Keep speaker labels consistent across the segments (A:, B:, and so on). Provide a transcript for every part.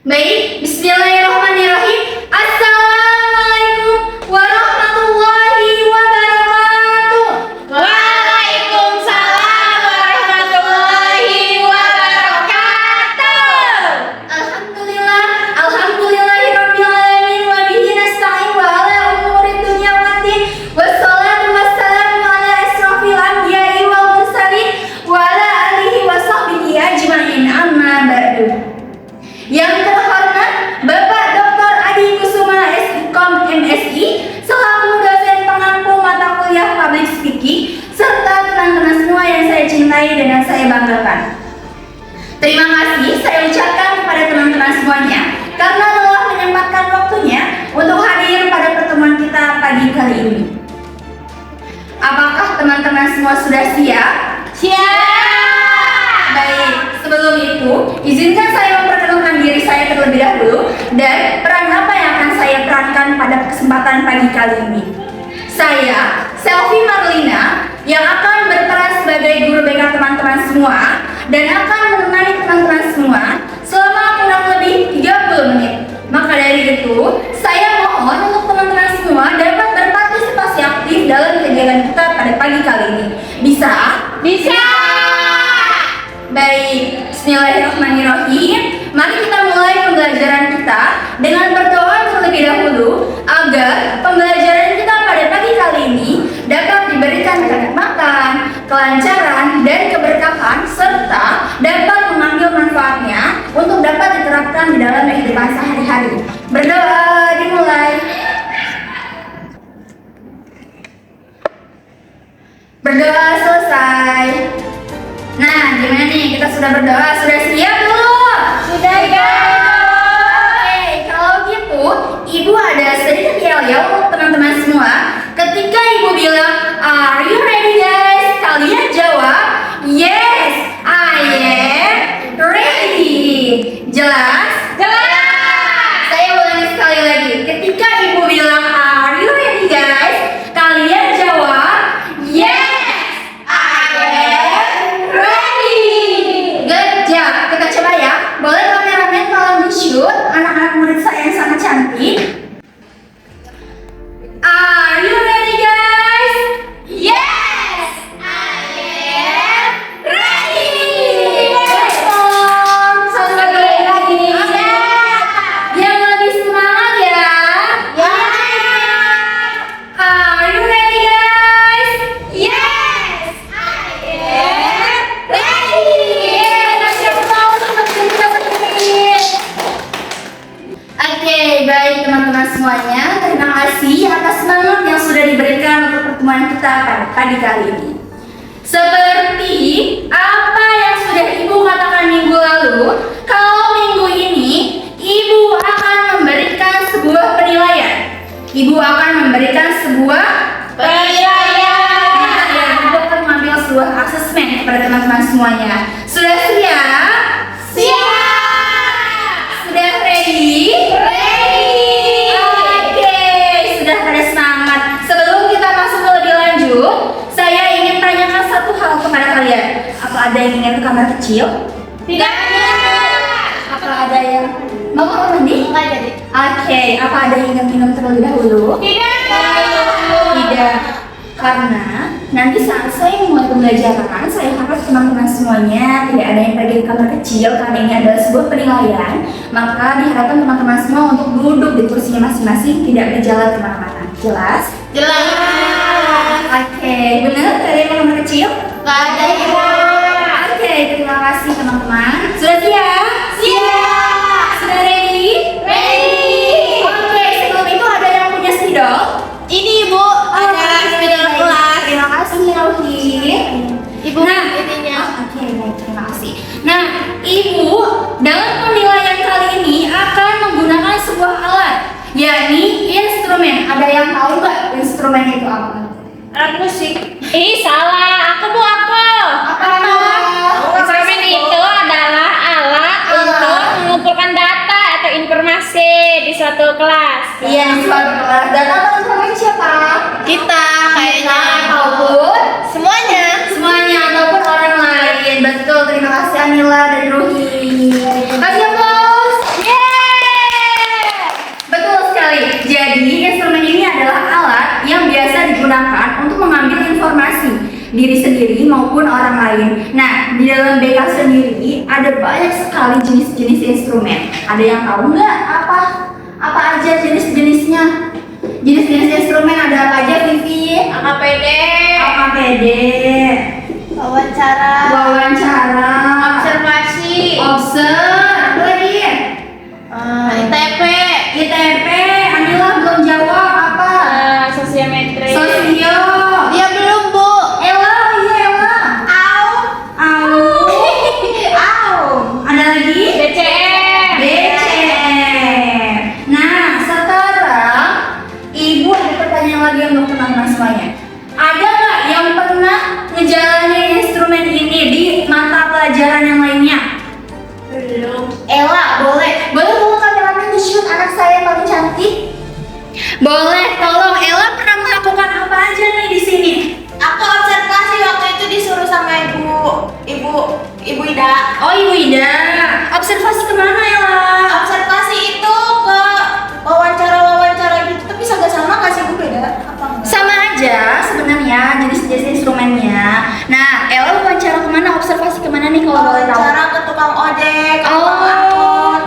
A: Baik, bismillahirrahmanirrahim. Assalamualaikum warahmatullahi wabarakatuh.
B: Waalaikumsalam warahmatullahi wabarakatuh.
A: Alhamdulillahirabbil alamin wa bihi nasta'in wa ala umuri dunya waddin. Wassalatu wassalamu ala asrofil anbiya'i wal mursalin wa ala alihi wa sahbihi ajma'in, amma ba'du. Yang terhormat Bapak Dr. Adi Kusuma S.Com MSI selaku dosen pengampu mata kuliah Public Speaking, serta teman-teman semua yang saya cintai dan yang saya banggakan. Terima kasih saya ucapkan kepada teman-teman semuanya karena telah menyempatkan waktunya untuk hadir pada pertemuan kita pagi kali ini. Apakah teman-teman semua sudah siap?
B: Siap.
A: Baik, sebelum itu izinkan saya memperkenalkan diri saya terlebih dahulu dan peran apa yang akan saya perankan pada kesempatan pagi kali ini. Saya, Selvi Marlina, yang akan berperan sebagai guru BK teman-teman semua dan akan menemani teman-teman semua selama kurang lebih 30 menit. Maka dari itu, saya mohon untuk teman-teman semua dapat berpartisipasi aktif dalam kegiatan kita pada pagi kali ini. Bisa?
B: Bisa.
A: Baik, bismillahirrahmanirrahim. Mari kita mulai pembelajaran kita dengan berdoa terlebih dahulu agar pembelajaran kita pada pagi kali ini dapat diberikan kenikmatan, kelancaran, dan keberkahan serta dapat mengambil manfaatnya untuk dapat diterapkan di dalam kehidupan sehari-hari. Berdoa dimulai. Berdoa selesai. Nah, gimana nih? Kita sudah berdoa, sudah siap belum?
B: Sudah,
A: Oke, kalau gitu, Ibu ada sedikit yel-yel untuk teman-teman semua. Ketika Ibu bilang, "Are you ready guys?" Kalian jawab, "Yes, I am ready." Jelas?
B: Jelas.
A: Saya ulangi sekali lagi. Ketika Ibu bilang, "Are you ready guys?" Kalian jawab, "Yes, I am ready." Good job. Kita coba ya. Boleh kameramen tolong di-shoot anak-anak murid saya yang sangat cantik. Are you ready guys?
B: Yes, I am ready.
A: Sekali lagi. Yang lebih semangat ya. Are you ready guys?
B: Yes, I am ready.
A: Oke, baik teman-teman semuanya. Terima kasih atas semangat yang sudah diberikan untuk pertemuan kita pada pagi kali ini. Seperti apa yang sudah Ibu katakan minggu lalu, kalau minggu ini Ibu akan memberikan sebuah penilaian. Ibu akan memberikan sebuah
B: Penilaian.
A: Ya, Ibu akan mengambil sebuah asesmen kepada teman-teman semuanya. Sudah siap?
B: Siap.
A: Sudah ready?
B: Ready.
A: Oke, sudah pada semangat. Sebelum kita masuk ke lebih lanjut, saya ingin tanyakan satu hal kepada kalian. Apa ada yang ingin ke kamar kecil?
B: Tidak.
A: Apa ada yang mau kamar mandi?
B: Enggak jadi.
A: Oke, apa ada yang ingin minum terlebih dahulu?
B: Tidak.
A: Tidak, karena nanti saat saya memulai pembelajaran, saya harap teman-teman semuanya tidak ada yang pergi ke kamar kecil karena ini adalah sebuah penilaian. Maka diharapkan teman-teman semua untuk duduk di kursinya masing-masing, tidak berjalan kemana-mana. Jelas?
B: Jelas.
A: Oke, benar? Ada yang ke kamar kecil?
B: Enggak ada ya.
A: Oke, terima kasih teman-teman. Sudah siap?
B: Siap.
A: Sudah ready?
B: Ready.
A: Oke, sebelum itu ada yang punya spidol?
B: Ini Bu, ada spidol kelas.
A: Terima kasih Rauhi.
B: Ibu
A: Nah,
B: ininya.
A: Oke, baik, terima kasih. Nah, Ibu dalam penilaian kali ini akan menggunakan sebuah alat, yakni instrumen. Ada yang tahu nggak instrumen itu apa?
B: Alat musik. Salah. Aku Bu, aku.
A: Apa?
B: Instrumen itu adalah alat untuk mengumpulkan data atau informasi di suatu kelas.
A: Iya, suatu kelas. Data atau informasi siapa?
B: Kita kayaknya
A: Ataupun
B: semuanya.
A: semuanya ataupun orang lain. Betul, terima kasih Anila dan Ruhi. Terima kasih ya, Bos.
B: Yeay.
A: diri sendiri maupun orang lain. Nah, di dalam BK sendiri ada banyak sekali jenis-jenis instrumen. Ada yang tahu nggak apa aja jenis-jenisnya? Jenis-jenis instrumen ada apa aja, Vivi?
B: AKPD,
A: Wawancara,
B: observasi,
A: apa lagi?
B: ITP,
A: Anila belum jawab apa?
B: sosiometri.
A: Sosio.
B: Dia belum, Bu.
A: Ella. Au. Ada lagi?
B: BCM.
A: Nah, sekarang Ibu ada pertanyaan lagi untuk teman-teman semuanya. Ada nggak yang pernah ngejalanin instrumen ini di mata pelajaran yang lainnya?
B: Belum.
A: Ella, boleh tolong kameramen di-shoot anak saya yang paling cantik? Boleh, tolong. Ella pernah melakukan apa aja nih di sini?
B: Aku observasi waktu itu disuruh sama Ibu Ida.
A: Oh, Ibu Ida. Observasi kemana, Ella?
B: Observasi itu ke wawancara gitu, tapi agak sama nggak sih, Bu? Beda apa enggak?
A: Sama aja sebenarnya jenis-jenis instrumennya. Nah, Ella wawancara kemana? Observasi kemana nih kalau boleh tahu?
B: Wawancara ke tukang ojek, ke tukang
A: Oh,
B: angkot.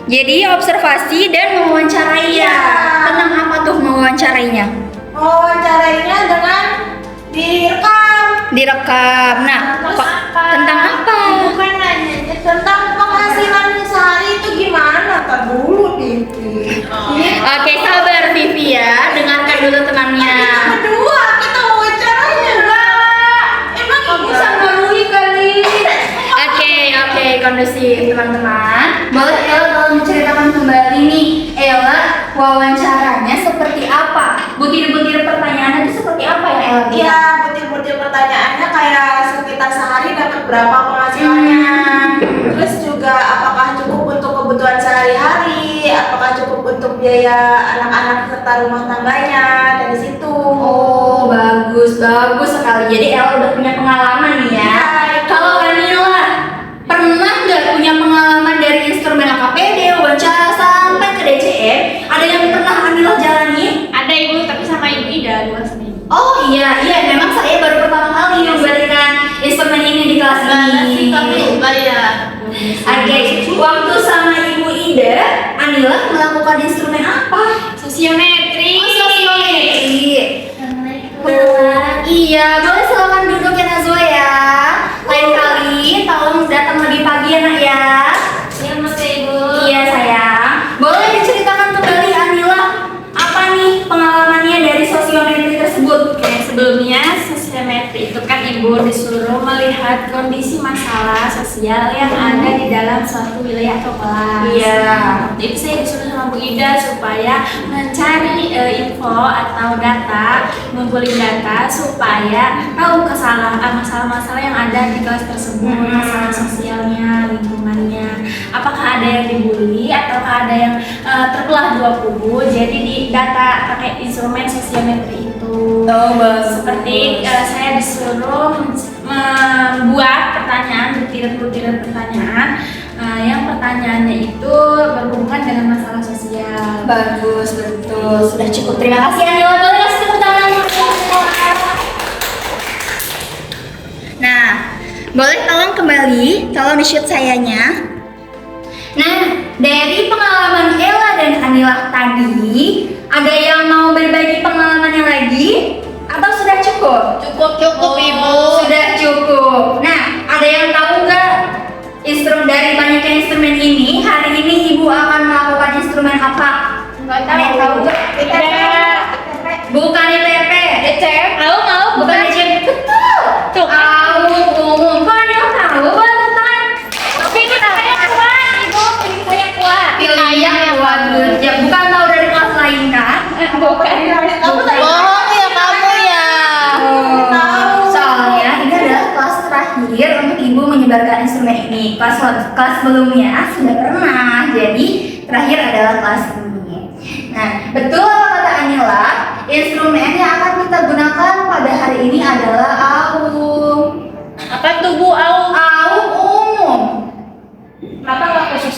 A: jadi observasi dan mewawancarai ya.
B: Iya.
A: Tentang apa tuh mewawancarainya?
B: Wawancarainya dengan
A: Direkam. Nah,
B: Terus apa?
A: tentang apa?
B: Bukan nanya tentang penghasilan sehari itu gimana? Tak dulu, Vivi.
A: Oke, sabar Vivi ya. Dengarkan dulu temannya.
B: Kita berdua, kita wawancaranya. Emang ibu sama Lui kali.
A: Oke, kondusif teman-teman. Boleh Ella tolong menceritakan kembali nih, Ella wawancaranya seperti apa? Butir-butir pertanyaannya itu seperti apa yang Ella bilang?
B: Iya, butir-butir pertanyaannya kayak sekitar sehari dapat berapa penghasilannya. Terus juga apakah cukup untuk kebutuhan sehari-hari, apakah cukup untuk biaya anak-anak serta rumah tangganya, dari situ.
A: Oh, bagus sekali. Jadi Ella udah punya pengalaman nih ya. Kalau Anila pernah nggak punya pengalaman dari instrumen AKPD, wawancara sampai ke DCM? Ada yang pernah Anila jalani?
B: Ada Ibu, tapi sama Ibu Ida, bukan sama Ibu.
A: Oh iya, memang saya baru pertama kali memberikan instrumen ini di kelas ini.
B: ya.
A: Oke, waktu sama Ibu Ida, Anila melakukan instrumen apa?
B: Sosiometri.
A: Oh, sosiometri. Iya, boleh silakan duduk ya Nazwa ya. Lain kali tolong datang lebih pagi ya Nak ya.
B: Iya, Mas Ibu.
A: Iya sayang. Boleh diceritakan kembali Anila apa nih pengalamannya dari sosiometri tersebut?
C: Oke, sebelumnya sosiometri itu kan Ibu disuruh melihat kondisi masalah sosial yang ada di dalam suatu wilayah atau kelas.
A: Iya.
C: Jadi saya disuruh sama Bu Ida supaya mencari info atau data, ngumpulin data supaya tahu masalah-masalah yang ada di kelas tersebut, masalah sosialnya, lingkungannya. Apakah ada yang dibully ataukah ada yang terbelah dua kubu? Jadi di data pakai instrumen sosiometri itu.
A: Oh, bagus.
C: Seperti saya disuruh membuat pertanyaan, butiran-butiran pertanyaan yang pertanyaannya itu berhubungan dengan masalah sosial.
A: Bagus, betul. Sudah cukup. Terima kasih Anila. Boleh kasih tepuk tangan. Nah, boleh tolong kembali, tolong di-shoot sayanya. Nah, dari pengalaman Ella dan Anila tadi, ada yang mau berbagi pengalamannya lagi? Atau sudah cukup?
B: Cukup Ibu.
A: Sudah cukup. Nah, ada yang tahu nggak dari banyaknya instrumen ini, hari ini Ibu akan melakukan instrumen apa?
B: Nggak
A: Ada yang tahu nggak? Bukan ITP.
B: DCM.
A: Bukan DCM. Betul.
B: Tuh.
A: Umum. Kok ada yang tahu? Boleh tepuk tangan.
B: Tapi ini saya kuat, Ibu. Saya kuat.
A: Pilih yang bagus. Ya, bukan tahu dari kelas lain kan?
B: Bukan. Kamu tadi
D: Bohong ya kamu ya.
A: Soalnya ini adalah kelas terakhir untuk Ibu menyebarkan instrumen ini. Kelas sebelumnya sudah pernah, jadi terakhir adalah kelas ini. Nah, betul apa kata Anila? Instrumen yang akan kita gunakan pada hari ini adalah AUM.
B: apa tuh Bu?
A: AUM umum.
B: Kenapa nggak khusus?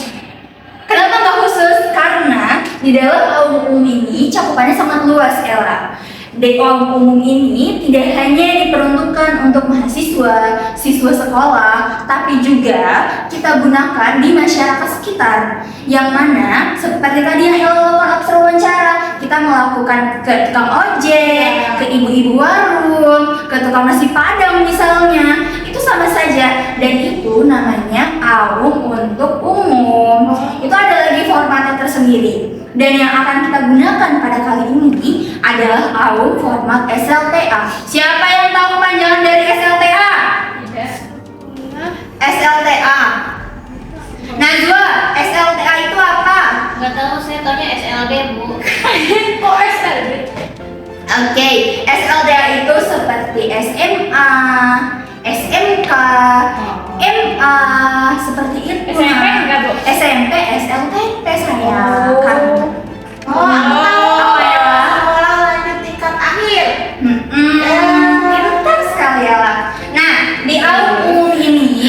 A: Kenapa nggak khusus? Karena di dalam AUM umum ini cakupannya sangat luas, Ella. DO umum ini tidak hanya diperuntukkan untuk mahasiswa, siswa sekolah, tapi juga kita gunakan di masyarakat sekitar. Yang mana seperti tadi yang Ella lakukan obser wawancara, kita melakukan ke tukang ojek, ke ibu-ibu warung, ke tukang nasi padang misalnya. Itu sama saja, dan itu namanya AUM untuk umum. Itu ada lagi formatnya tersendiri. Dan yang akan kita gunakan pada kali ini adalah AUM format SLTA. Siapa yang tahu kepanjangan dari SLTA? SLTA. Najwa, SLTA itu apa?
D: Nggak tahu, saya taunya SLD, Bu.
C: Kok SLD?
A: Oke, SLTA itu seperti SMA, SMK, MA, seperti itu.
C: SMP enggak, Bu?
A: SMP, SLTP sayang.
B: Oh, aku tahu.
A: Apa ya?
B: Sekolah lanjut tingkat akhir.
A: Pintar sekali ya lah. Nah, di AUM umum ini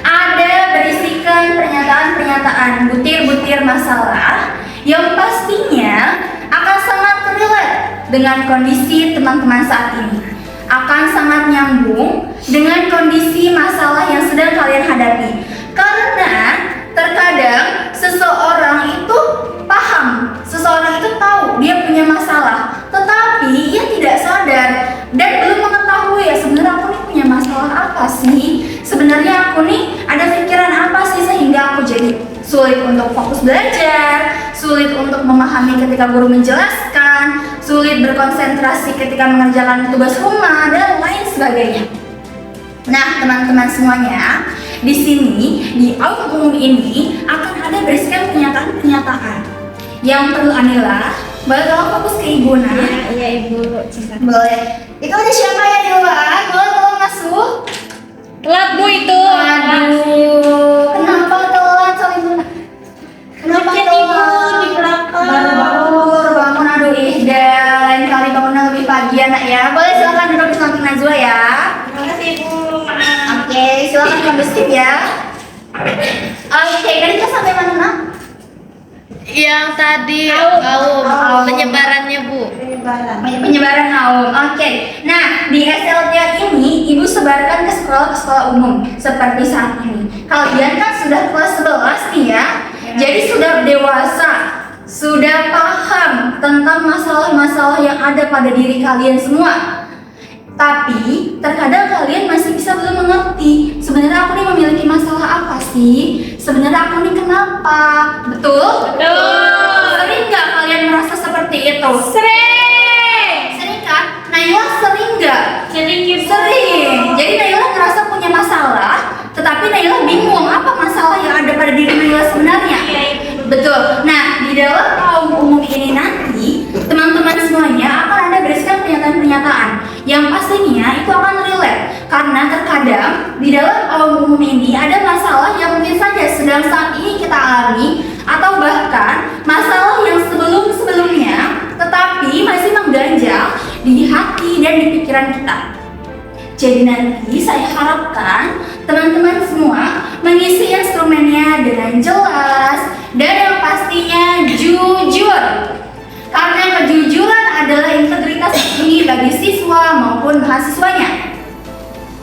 A: ada berisikan pernyataan-pernyataan butir-butir masalah yang pastinya akan sangat relate dengan kondisi teman-teman saat ini. Akan sangat nyambung dengan kondisi masalah yang sedang kalian hadapi. Karena terkadang seseorang itu paham, seseorang itu tahu dia punya masalah, tetapi ia tidak sadar dan belum mengetahui ya sebenarnya aku nih punya masalah apa sih? Sebenarnya aku nih ada pikiran apa sih sehingga aku jadi sulit untuk fokus belajar, sulit untuk memahami ketika guru menjelaskan, sulit berkonsentrasi ketika mengerjakan tugas rumah dan lain sebagainya. Nah, teman-teman semuanya, di sini di AUM umum ini akan ada berisikan pernyataan-pernyataan yang perlu Anila. Boleh tolong fokus ke Ibu Nah?
D: Iya, Ibu.
A: Boleh. Itu ada siapa ya di luar? Boleh tolong masuk?
D: Telat, Bu, itu.
A: Aduh, kenapa telat Salimuna? Kenapa
D: Macet,
A: telat?
D: Ibu, di belakang.
A: Baru bangun, aduh Ihda. Lain kali bangunnya lebih pagi ya nak ya. Boleh silakan duduk di samping Najwa ya.
D: Terima kasih, Bu.
A: Oke, silakan ambil stick ya. Oke, tadi kita sampai mana nak?
D: Yang tadi
A: Aum.
D: penyebarannya, Bu.
A: Penyebaran AUM. Oke. Nah, di SLTA ini Ibu sebarkan ke sekolah umum seperti saat ini. Kalian kan sudah kelas 11 nih ya. Jadi sudah dewasa, sudah paham tentang masalah-masalah yang ada pada diri kalian semua. Tapi terkadang kalian masih bisa belum mengerti sebenarnya aku nih memiliki masalah apa sih? Sebenarnya aku nih kenapa? Betul?
C: Betul.
A: Sering nggak kalian merasa seperti itu?
C: Sering.
A: Sering kan? Naila sering nggak?
C: Sering, Ibu.
A: Sering. Jadi Naila ngerasa punya masalah, tetapi Naila bingung apa masalah yang ada pada diri Naila sebenarnya.
C: Iya, Ibu.
A: Betul. Nah, di dalam AUM umum ini nanti teman-teman semuanya akan ada berisikan pernyataan-pernyataan yang pastinya itu akan relate karena terkadang di dalam AUM umum ini ada masalah yang mungkin saja sedang saat ini kita alami atau bahkan masalah yang sebelum-sebelumnya tetapi masih mengganjal di hati dan di pikiran kita. Jadi nanti saya harapkan teman-teman semua mengisi instrumennya dengan jelas dan yang pastinya jujur. Karena kejujuran adalah integritas tinggi bagi siswa maupun mahasiswanya.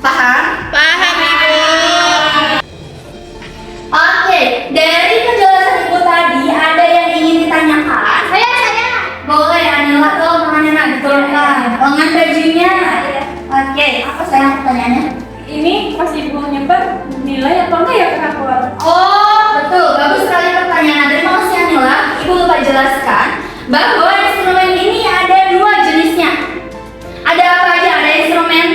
A: Paham?
D: Paham, Ibu.
A: Oke, dari penjelasan Ibu tadi ada yang ingin ditanyakan? Saya. Boleh, Anila, tolong tangannya nak diturunkan. Lengan bajunya. Oke, apa sayang pertanyaannya?
C: Ini pas Ibu nyebar nilai apa enggak ya ke aku?
A: Oh, betul. Bagus sekali pertanyaan. Terima kasih Anila. Ibu lupa jelaskan bahwa instrumen ini ada dua jenisnya. Ada apa aja? Ada instrumen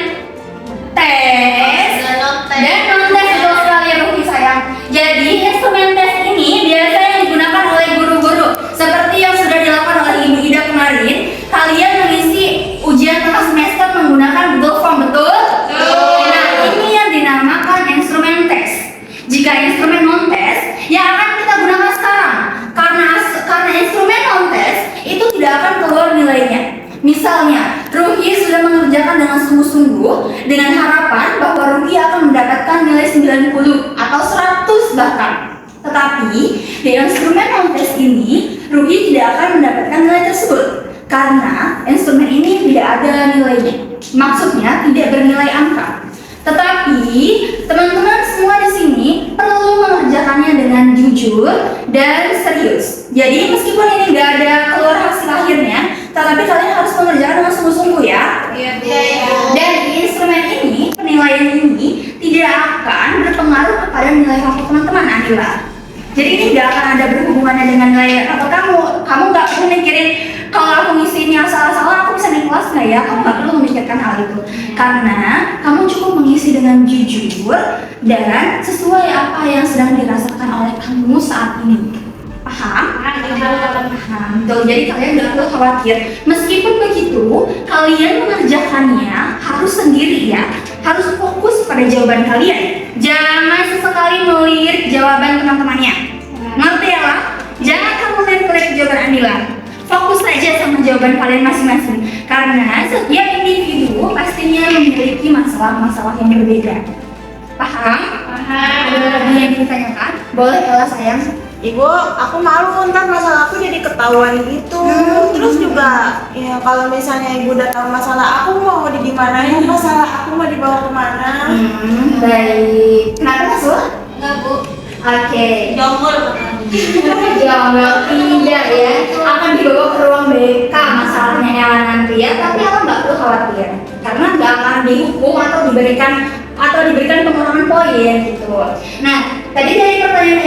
A: tes dan non-tes. Betul sekali Rufi sayang. Jadi instrumen tes ini biasanya digunakan oleh guru-guru seperti yang sudah dilakukan oleh Ibu Ida kemarin. Kalian mengisi ujian tengah semester menggunakan Google Form, betul? Nah, ini yang dinamakan instrumen tes. Jika instrumen non-tes yang akan kita gunakan sekarang, karena instrumen non-tes itu tidak akan keluar nilainya. Misalnya, Ruhi sudah mengerjakan dengan sungguh-sungguh dengan harapan bahwa Ruhi akan mendapatkan nilai 90 atau 100 bahkan. Tetapi di instrumen non-tes ini, Ruhi tidak akan mendapatkan nilai tersebut karena instrumen ini tidak ada nilainya. Maksudnya tidak bernilai angka. Tetapi teman-teman semua di sini perlu mengerjakannya dengan jujur dan serius. Jadi meskipun ini nggak ada keluar hasil akhirnya, tetapi kalian harus mengerjakan dengan sungguh-sungguh ya.
D: Iya, Bu.
A: Dan instrumen ini, penilaian ini tidak akan berpengaruh kepada nilai rapor teman-teman, Anila. Jadi ini nggak akan ada berhubungannya dengan nilai rapor kamu. Kamu nggak perlu mikirin kalau aku ngisi ini salah-salah, aku bisa naik kelas nggak ya? Kamu nggak perlu memikirkan hal itu. Karena kamu cukup mengisi dengan jujur dan sesuai apa yang sedang dirasakan oleh kamu saat ini. Paham? Paham. Tuh, jadi kalian nggak perlu khawatir. Meskipun begitu, kalian mengerjakannya harus sendiri ya. Harus fokus pada jawaban kalian. Jangan sesekali melirik jawaban teman-temannya. Ngerti ya lah? Jangan kamu lirik jawaban Anila. Fokus saja sama jawaban kalian masing-masing. Karena setiap individu pastinya memiliki masalah-masalah yang berbeda. Paham? Paham. Ada lagi yang ditanyakan? Boleh Ella sayang.
B: Ibu, aku malu ntar masalah aku jadi ketahuan gitu. Terus juga, ya kalau misalnya ibu udah tahu masalah aku mau digimanain, masalah aku mau dibawa kemana?
A: Baik. Kenapa masuk?
D: Enggak, Bu.
A: Oke.
C: Jonggol.
A: Jomblo tidak ya. Akan dibawa ke ruang BK masalahnya Ella nanti ya. Tapi Ella nggak perlu khawatir. Karena nggak akan dihukum atau diberikan pengurangan poin gitu. Nah, tadi dari pertanyaan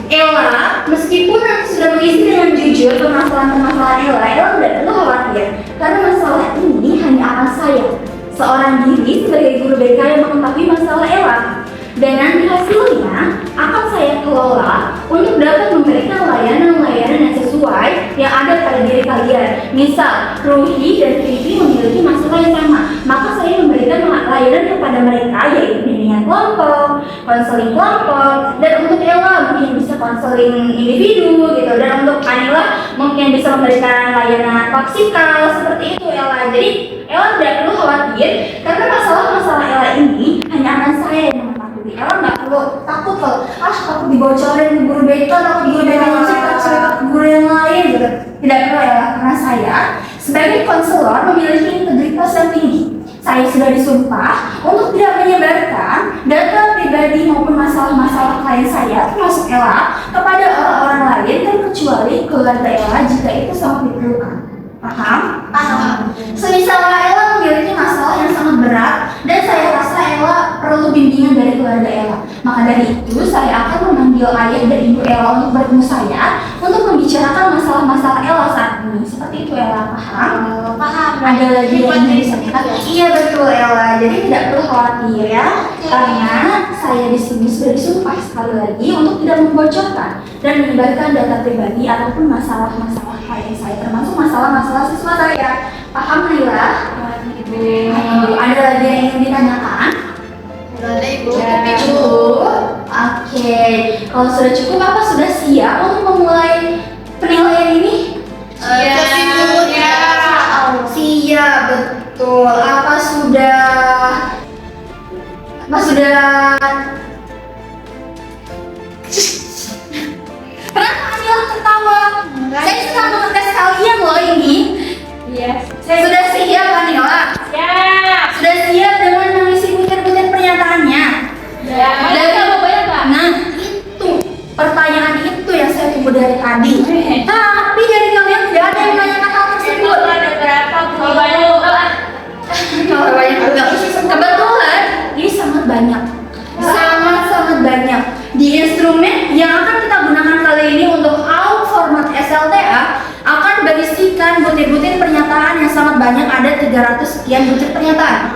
A: Ella meskipun nanti sudah mengisi dengan jujur permasalahan-permasalahan Ella tidak perlu khawatir karena masalah ini hanya akan saya seorang diri sebagai guru BK yang mengetahui masalah Ella dan nanti hasilnya akan saya kelola untuk dapat memberikan layanan-layanan yang sesuai yang ada pada diri kalian. Misal, Ruhi dan Vivi memiliki masalah yang sama, maka saya memberikan layanan kepada mereka yaitu bimbingan kelompok, konseling kelompok, dan untuk Ella mungkin bisa konseling individu gitu, dan untuk Anila mungkin bisa memberikan layanan vaksikal seperti itu Ella. Jadi Ella tidak perlu khawatir karena masalah-masalah Ella ini hanya akan saya yang mengetahui. Ella nggak perlu takut kalau takut dibocorin ke guru BK, takut guru BK ngasih ke guru yang lain gitu. Tidak perlu Ella, karena saya sebagai konselor memiliki integritas yang tinggi. Saya sudah disumpah untuk tidak menyebarkan data pribadi maupun masalah-masalah klien saya termasuk Ella kepada orang-orang lain terkecuali keluarga Ella jika itu sangat diperlukan. Paham? Paham. Semisal Ella memiliki masalah yang sangat berat dan saya rasa Ella perlu bimbingan dari keluarga Ella. Maka dari itu saya akan memanggil ayah dan ibu Ella untuk bertemu saya untuk membicarakan masalah-masalah Ella saat ini. Seperti itu Ella, paham?
B: Paham.
A: Ada lagi yang ingin disampaikan? Iya betul Ella. Jadi tidak perlu khawatir ya, karena saya di sini sudah disumpah sekali lagi untuk tidak membocorkan dan menyebarkan data pribadi ataupun masalah-masalah klien saya, termasuk masalah-masalah siswa saya. Paham Nila? Ada lagi yang ingin ditanyakan?
D: Enggak ada, Ibu.
A: Ya,
D: Ibu.
A: Oke, kalau sudah cukup apa sudah siap untuk memulai penilaian ini?
D: Siap, Ibu.
A: Siap, betul. Apa sudah Kenapa Anila ketawa? Saya sedang mengetes kalian loh ini.
C: Iya.
A: Saya sudah siap Anila.
C: Siap.
A: Sudah siap dengan mengisi butir-butir pernyataannya.
C: Ya.
A: Nah, itu pertanyaan itu yang saya tunggu dari tadi. Tapi dari kalian tidak ada yang menanyakan hal tersebut.
C: Ada berapa? Kalau banyak enggak.
A: Kalau banyak enggak. Kebetulan ini sangat banyak. Sangat banyak. Di instrumen yang akan kita gunakan kali ini untuk out format SLTA akan berisikan butir-butir pernyataan yang sangat banyak, ada 300 sekian butir pernyataan.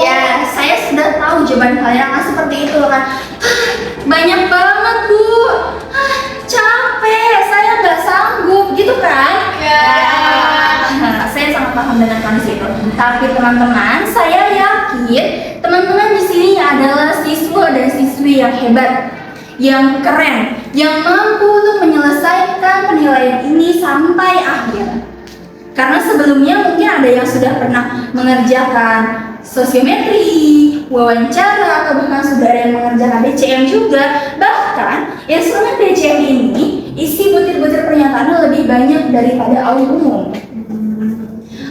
A: Ya, saya sudah tahu jawaban kalian akan seperti itu kan. Banyak banget Bu. Capek, saya nggak sanggup gitu kan?
D: Ya.
A: Saya sangat paham dengan kondisi itu. Tapi teman-teman, saya yakin teman-teman di sini adalah siswa dan siswi yang hebat, yang keren, yang mampu untuk menyelesaikan penilaian ini sampai akhir. Karena sebelumnya mungkin ada yang sudah pernah mengerjakan sosiometri, wawancara, atau bahkan sudah ada yang mengerjakan DCM juga. Bahkan instrumen DCM ini isi butir-butir pernyataannya lebih banyak daripada audit umum.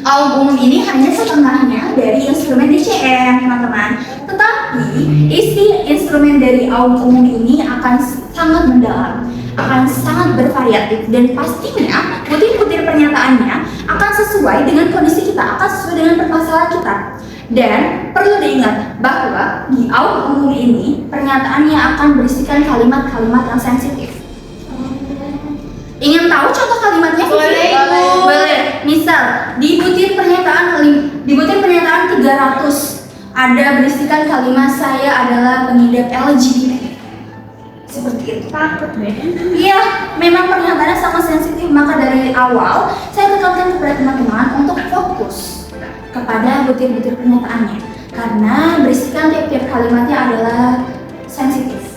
A: Aum umum ini hanya setengahnya dari instrumen DCM, teman-teman. Tetapi isi instrumen dari aum umum ini akan sangat mendalam, akan sangat bervariatif, dan pastinya butir-butir pernyataannya akan sesuai dengan kondisi kita, akan sesuai dengan permasalahan kita. Dan perlu diingat bahwa di aum umum ini pernyataannya akan berisikan kalimat-kalimat yang sensitif. Ingin tahu contoh kalimatnya?
D: Boleh, Ibu.
A: Boleh. Misal di butir pernyataan 300 ada berisikan kalimat saya adalah pengidap LGBT. Seperti itu.
C: Takut deh.
A: Iya, memang pernyataannya sangat sensitif, maka dari awal saya tekankan kepada teman-teman untuk fokus kepada butir-butir pernyataannya karena berisikan tiap-tiap kalimatnya adalah sensitif.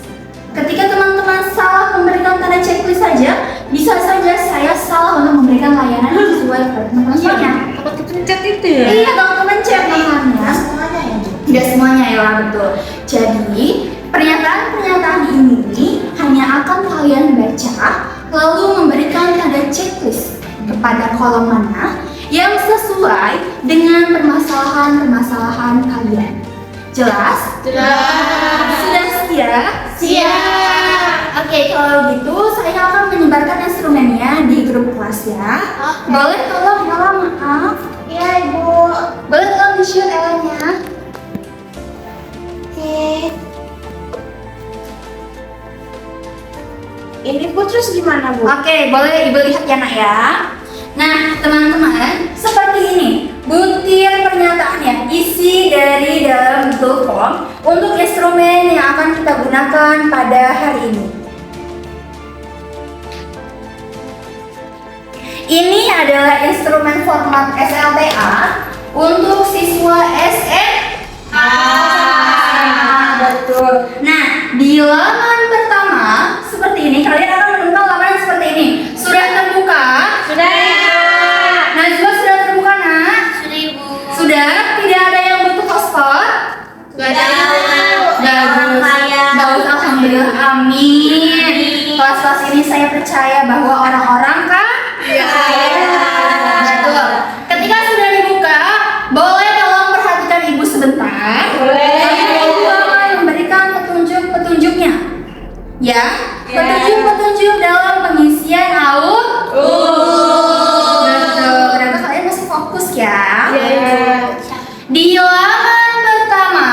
A: Ketika teman-teman salah memberikan tanda checklist saja, bisa saja saya salah untuk memberikan layanan yang sesuai kepada teman-teman semuanya.
C: Takut dipencet itu ya?
A: Iya, teman-teman cek makanya.
B: Semuanya ya.
A: Tidak semuanya ya, betul. Jadi, pernyataan-pernyataan ini hanya akan kalian baca, lalu memberikan tanda checklist kepada kolom mana yang sesuai dengan permasalahan-permasalahan kalian. Jelas?
D: Jelas.
A: Sudah siap?
D: Siap.
A: Oke, kalau gitu saya akan menyebarkan instrumennya di grup kelas ya.
D: Oke.
A: Boleh tolong Ella, maaf.
B: Iya, Ibu.
A: Boleh tolong di-share Ellanya.
B: Oke. Ini Bu terus gimana, Bu?
A: Oke, boleh Ibu lihat ya nak ya. Nah, teman-teman, seperti ini butir pernyataannya, isi dari dalam Google Form untuk instrumen yang akan kita gunakan pada hari ini. Ini adalah instrumen format SLTA untuk siswa SMA. Betul. Nah, di laman pertama seperti ini, kalian akan menemukan laman seperti ini. Sudah terbuka?
C: Sudah.
A: Najwa sudah terbuka, nak?
D: Sudah, Ibu.
A: Sudah? Tidak ada yang butuh hotspot?
D: Gak ada.
A: Bagus. Bagus, alhamdulillah. Amin. Kelas-kelas ini saya percaya bahwa orang-orang kan?
D: Iya.
A: Betul. Ketika sudah dibuka, boleh tolong perhatikan Ibu sebentar. Ibu akan memberikan petunjuk-petunjuknya. Ya, petunjuk-petunjuk dalam pengisian aum. Betul. Ternyata kalian masih fokus ya. Di laman pertama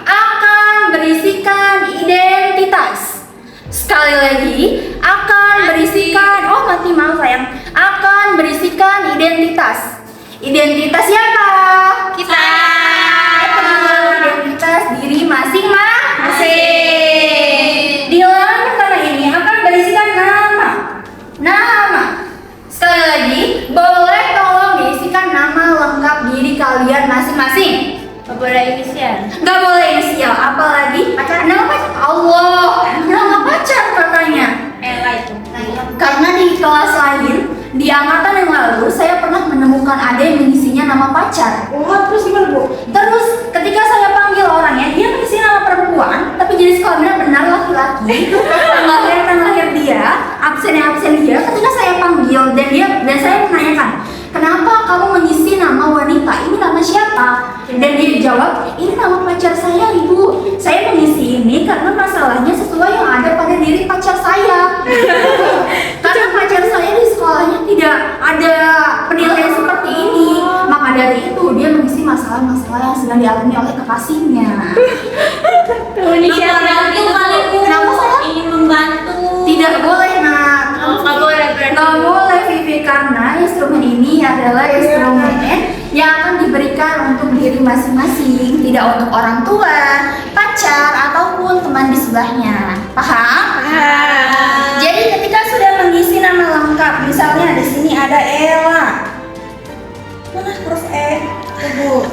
A: akan berisikan identitas. Sekali lagi, akan berisikan, maaf sayang, akan berisikan identitas. Identitas siapa?
C: Kita.
A: Identitas diri masing-masing. Di laman pertama ini akan berisikan nama. Nama. Sekali lagi, boleh tolong diisikan nama lengkap diri kalian masing-masing.
C: Gak boleh inisial.
A: Gak boleh inisial, apalagi nama pacar. Allah, nama pacar katanya.
C: Ella itu.
A: Karena di kelas lain, di angkatan yang lalu, saya pernah menemukan ada yang mengisinya nama pacar.
B: Wah, terus gimana, Bu?
A: Terus ketika saya panggil orangnya, dia mengisi nama perempuan, tapi jenis kelaminnya benar laki-laki. Tanggal lahir dia, absen dia. Ketika saya panggil dan saya menanyakan, kenapa kamu mengisi nama wanita? Ini nama siapa? Dan dia jawab, ini nama pacar saya, Ibu. Saya mengisi ini karena masalahnya sesuai yang ada pada diri pacar saya. Karena pacar saya di sekolahnya tidak ada penilaian seperti ini. Maka dari itu dia mengisi masalah-masalah yang sedang dialami oleh kekasihnya.
C: Inisial itu kali Bu.
A: Kenapa saya?
C: Ingin membantu.
A: Tidak boleh, nak.
C: Nggak boleh berarti.
A: Nggak boleh, Vivi, karena instrumen ini adalah instrumen yang akan diberikan untuk diri masing-masing, tidak untuk orang tua, pacar, ataupun teman di sebelahnya. Paham? Jadi ketika sudah mengisi nama lengkap, misalnya di sini ada Ella. Mana huruf E? Bu.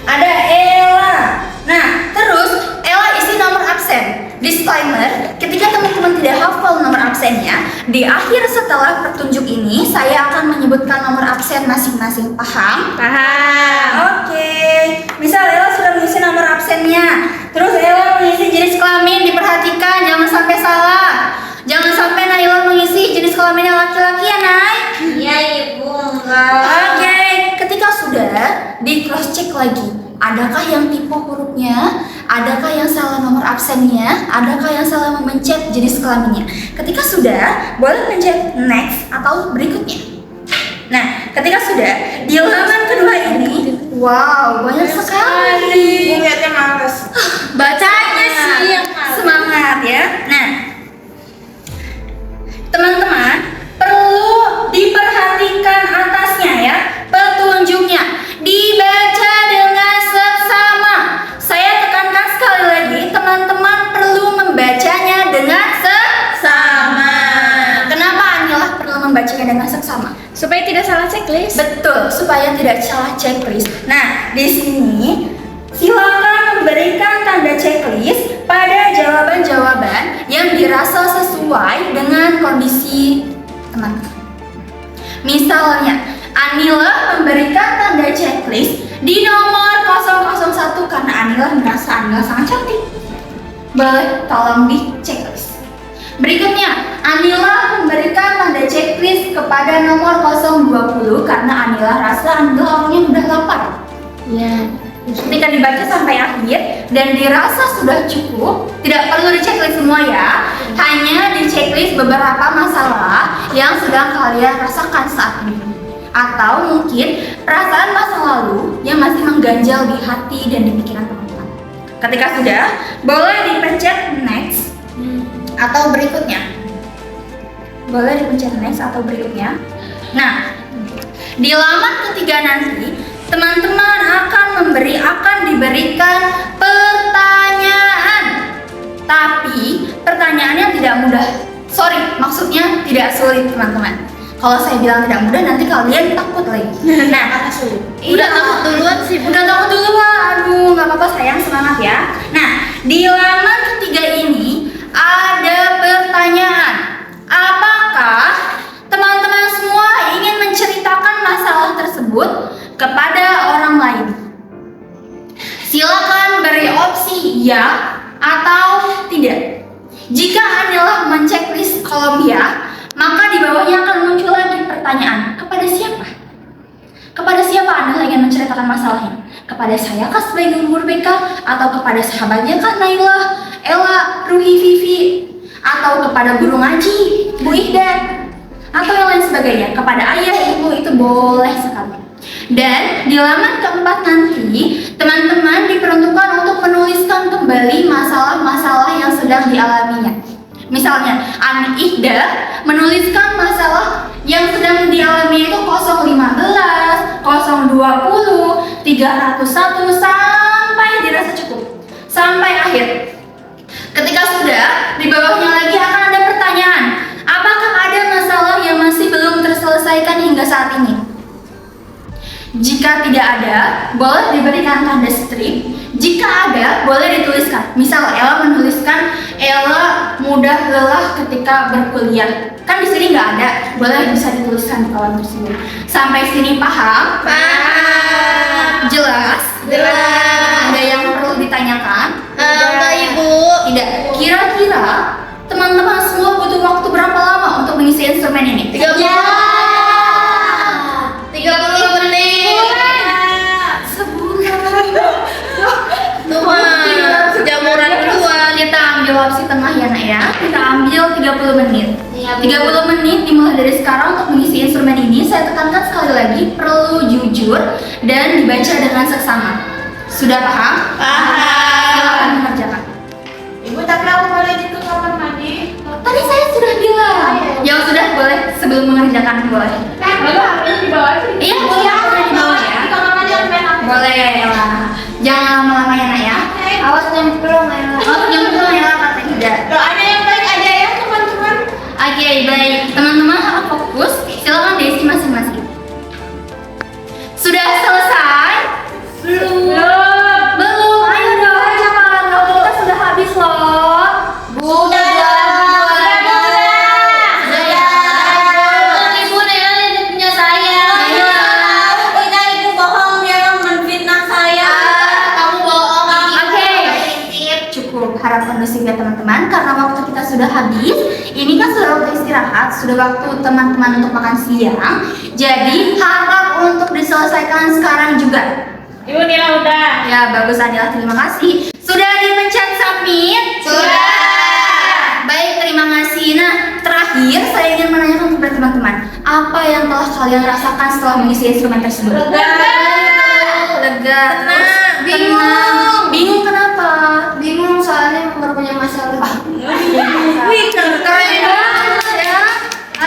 A: Ada Ella. Nah, terus Ella isi nomor absen. Disclaimer, ketika teman-teman tidak hafal nomor absennya, di akhir setelah petunjuk ini saya akan menyebutkan nomor absen masing-masing. Paham?
C: Paham.
A: Oke. Misal Ella sudah mengisi nomor absennya, terus Ella mengisi jenis kelamin, diperhatikan jangan sampai salah. Jangan sampai Naila mengisi jenis kelaminnya laki-laki ya, Nay.
D: Iya, Ibu. Enggak.
A: Oke. harus cek lagi, adakah yang tipe hurufnya, adakah yang salah nomor absennya, adakah yang salah memencet jenis kelaminnya. Ketika sudah, boleh pencet next atau berikutnya. Nah, ketika sudah, di halaman kedua ini, wow, banyak sekali.
B: Lihatnya males.
A: Bacanya sih yang semangat ya. Nah, teman-teman perlu diperhatikan atasnya ya, petunjuknya dibaca dengan seksama. Saya tekankan sekali lagi, teman-teman perlu membacanya dengan seksama. Kenapa Anilah perlu membacanya dengan seksama?
C: Supaya tidak salah checklist.
A: Betul, supaya tidak salah checklist. Nah, di sini silakan memberikan tanda checklist pada jawaban-jawaban yang dirasa sesuai dengan kondisi teman-teman. Misalnya, Anila memberikan tanda checklist di nomor 001 karena Anila merasa Anila sangat cantik. Boleh tolong di checklist. Berikutnya, Anila memberikan tanda checklist kepada nomor 020 karena Anila rasa Anila orangnya mudah lapar.
C: Ya.
A: Ketika dibaca sampai akhir dan dirasa sudah cukup, tidak perlu di checklist semua ya. Hanya di checklist beberapa masalah yang sedang kalian rasakan saat ini. Atau mungkin perasaan masa lalu yang masih mengganjal di hati dan di pikiran teman-teman. Ketika sudah, boleh dipencet next atau berikutnya. Boleh dipencet next atau berikutnya. Nah, di halaman ketiga nanti teman-teman akan diberikan pertanyaan. Tapi pertanyaannya tidak mudah. Maksudnya tidak sulit teman-teman. Kalau saya bilang tidak mudah nanti kalian takut lagi. Nah,
B: Karena sulit.
A: udah takut duluan sih. Udah takut duluan. Aduh, nggak apa-apa sayang, semangat ya. Nah, di halaman ketiga ini ada pertanyaan. Apakah teman-teman semua ingin menceritakan masalah tersebut kepada orang lain? Silakan beri opsi ya atau tidak. Jika Anilah menceklis kolom ya, maka di bawahnya akan muncul lagi pertanyaan, kepada siapa? Kepada siapa Anilah ingin menceritakan masalahnya? Kepada saya kah sebagai guru BK? Atau kepada sahabatnya kah Nailah, Ella, Ruhi, Vivi? Atau kepada guru ngaji, Bu Ihdan? Atau yang lain sebagainya? Kepada ayah, ibu, itu boleh sekali. Dan di halaman keempat nanti, teman-teman diperuntukkan untuk menuliskan kembali masalah-masalah yang sedang dialaminya. Misalnya, Ani Ihda menuliskan masalah yang sedang dialami itu 015, 020, 301 sampai dirasa cukup. Sampai akhir. Ketika sudah, di bawahnya lagi akan ada pertanyaan. Apakah ada masalah yang masih belum terselesaikan hingga saat ini? Jika tidak ada, boleh diberikan tanda strip. Jika ada, boleh dituliskan. Misal Ella menuliskan Ella mudah lelah ketika berkuliah. Kan di sini nggak ada, boleh bisa dituliskan di kolom tersebut. Sampai sini paham?
D: Paham.
A: Jelas?
D: Jelas.
A: Ada yang perlu ditanyakan?
D: Enggak, Ibu.
A: Tidak. Kira-kira teman-teman semua butuh waktu berapa lama untuk mengisi instrumen ini?
D: 30 menit.
A: Sebulan.
D: Tuh, mah. Jamuran duluan.
A: Kita ambil opsi tengah ya nak ya. Kita ambil 30 menit.
D: Iya, Bu.
A: 30 menit dimulai dari sekarang untuk mengisi instrumen ini. Saya tekankan sekali lagi, perlu jujur dan dibaca dengan seksama. Sudah paham?
D: Paham.
A: Silakan mengerjakan.
B: Ibu, tapi aku boleh ke kamar mandi?
A: Tadi saya sudah bilang. Yang sudah boleh sebelum mengerjakan boleh.
B: Lalu HP-nya di bawah sih.
A: Iya, boleh boleh di bawah ya.
B: Di kamar mandi harus main HP.
A: Boleh lah. Jangan lama-lama ya nak ya.
D: Awas nyemplung ya.
A: Oh, nyemplung ya kata tidak.
B: Doanya yang baik aja ya teman-teman.
A: Oke, baik. Teman-teman harus fokus. Silakan diisi masing-masing. Sudah selesai? Belum. Ayo dong, cepat. Waktu kita sudah habis loh.
D: Sudah. Ibu Nela lihat punya saya.
A: Ayo.
D: Tidak, Ibu bohong, dia menfitnah saya. Kamu bohong.
A: Oke. Cukup harap kondusif ya teman-teman, karena waktu kita sudah habis. Ini kan sudah waktu istirahat, sudah waktu teman-teman untuk makan siang. Jadi harap untuk diselesaikan sekarang juga.
C: Ibu Nila udah.
A: Ya, bagus Anila, terima kasih. Sudah dipencet submit?
D: Sudah.
A: Baik, terima kasih. Nah, terakhir saya ingin menanyakan kepada teman-teman, apa yang telah kalian rasakan setelah mengisi instrumen tersebut? Lega. Terus
D: Bingung.
A: Bingung kenapa?
D: Bingung soalnya baru punya masalah.
A: Wih, keren banget ya.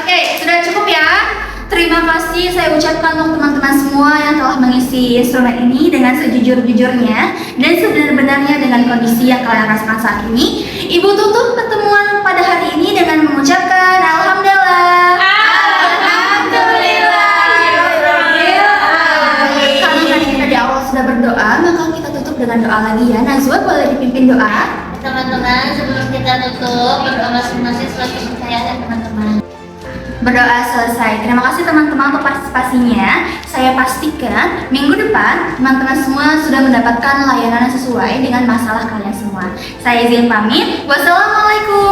A: Oke, sudah cukup ya. Terima kasih saya ucapkan untuk teman-teman semua yang telah mengisi instrumen ini dengan sejujur-jujurnya dan sebenar-benarnya dengan kondisi yang kalian rasakan saat ini. Ibu tutup pertemuan pada hari ini dengan mengucapkan Alhamdulillah. Karena tadi kita di awal sudah berdoa, maka kita tutup dengan doa lagi ya. Najwa boleh dipimpin doa?
D: Teman-teman, sebelum kita tutup, berdoa masing-masing selalu percaya ya teman-teman.
A: Berdoa selesai. Terima kasih teman-teman untuk partisipasinya. Saya pastikan minggu depan teman-teman semua sudah mendapatkan layanan yang sesuai dengan masalah kalian semua. Saya izin pamit. Wassalamualaikum.